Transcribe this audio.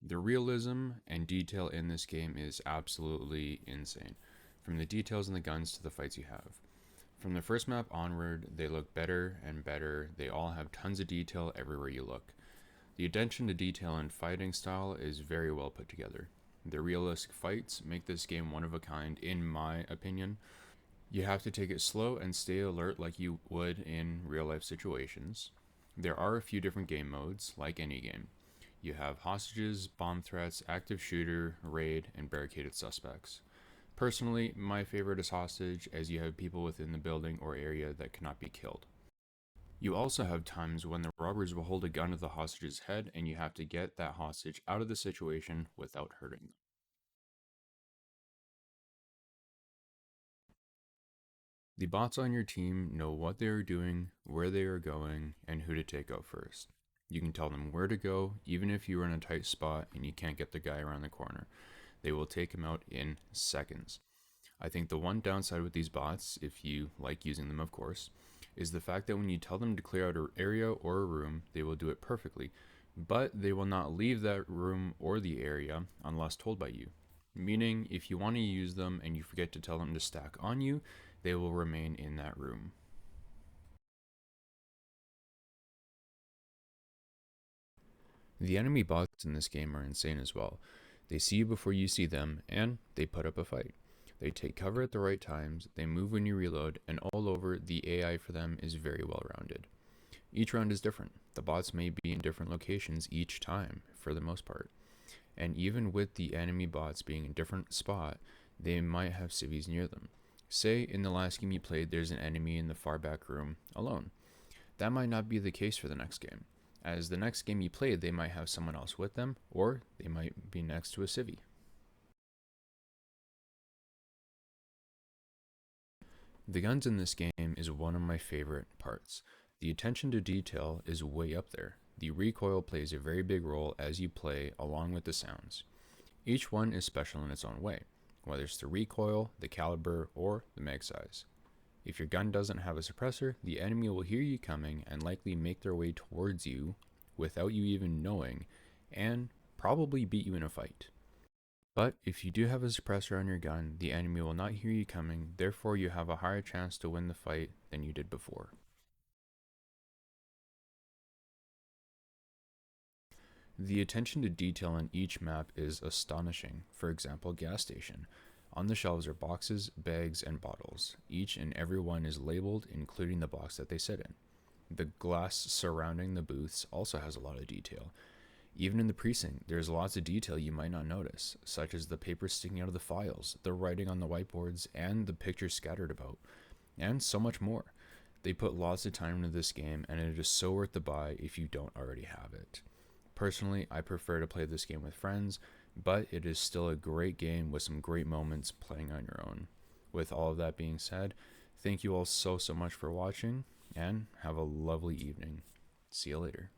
The realism and detail in this game is absolutely insane, from the details in the guns to the fights you have. From the first map onward, they look better and better. They all have tons of detail everywhere you look. The attention to detail and fighting style is very well put together. The realistic fights make this game one of a kind, in my opinion. You have to take it slow and stay alert like you would in real life situations. There are a few different game modes, like any game. You have hostages, bomb threats, active shooter, raid, and barricaded suspects. Personally, my favorite is hostage, as you have people within the building or area that cannot be killed. You also have times when the robbers will hold a gun to the hostage's head and you have to get that hostage out of the situation without hurting them. The bots on your team know what they are doing, where they are going, and who to take out first. You can tell them where to go, even if you are in a tight spot and you can't get the guy around the corner. They will take him out in seconds. I think the one downside with these bots, if you like using them of course, is the fact that when you tell them to clear out an area or a room, they will do it perfectly, but they will not leave that room or the area unless told by you. Meaning, if you want to use them and you forget to tell them to stack on you, they will remain in that room. The enemy bots in this game are insane as well. They see you before you see them, and they put up a fight. They take cover at the right times, they move when you reload, and all over, the AI for them is very well rounded. Each round is different. The bots may be in different locations each time, for the most part. And even with the enemy bots being in a different spot, they might have civvies near them. Say in the last game you played, there's an enemy in the far back room alone. That might not be the case for the next game, as the next game you played, they might have someone else with them, or they might be next to a civvy. The guns in this game is one of my favorite parts. The attention to detail is way up there. The recoil plays a very big role as you play, along with the sounds. Each one is special in its own way, whether it's the recoil, the caliber, or the mag size. If your gun doesn't have a suppressor, the enemy will hear you coming and likely make their way towards you without you even knowing, and probably beat you in a fight. But if you do have a suppressor on your gun, the enemy will not hear you coming, therefore you have a higher chance to win the fight than you did before. The attention to detail in each map is astonishing. For example, gas station. On the shelves are boxes, bags, and bottles. Each and every one is labeled, including the box that they sit in. The glass surrounding the booths also has a lot of detail. Even in the precinct, there's lots of detail you might not notice, such as the paper sticking out of the files, the writing on the whiteboards, and the pictures scattered about, and so much more. They put lots of time into this game, and it is so worth the buy if you don't already have it. Personally, I prefer to play this game with friends, but it is still a great game with some great moments playing on your own. With all of that being said, thank you all so much for watching, and have a lovely evening. See you later.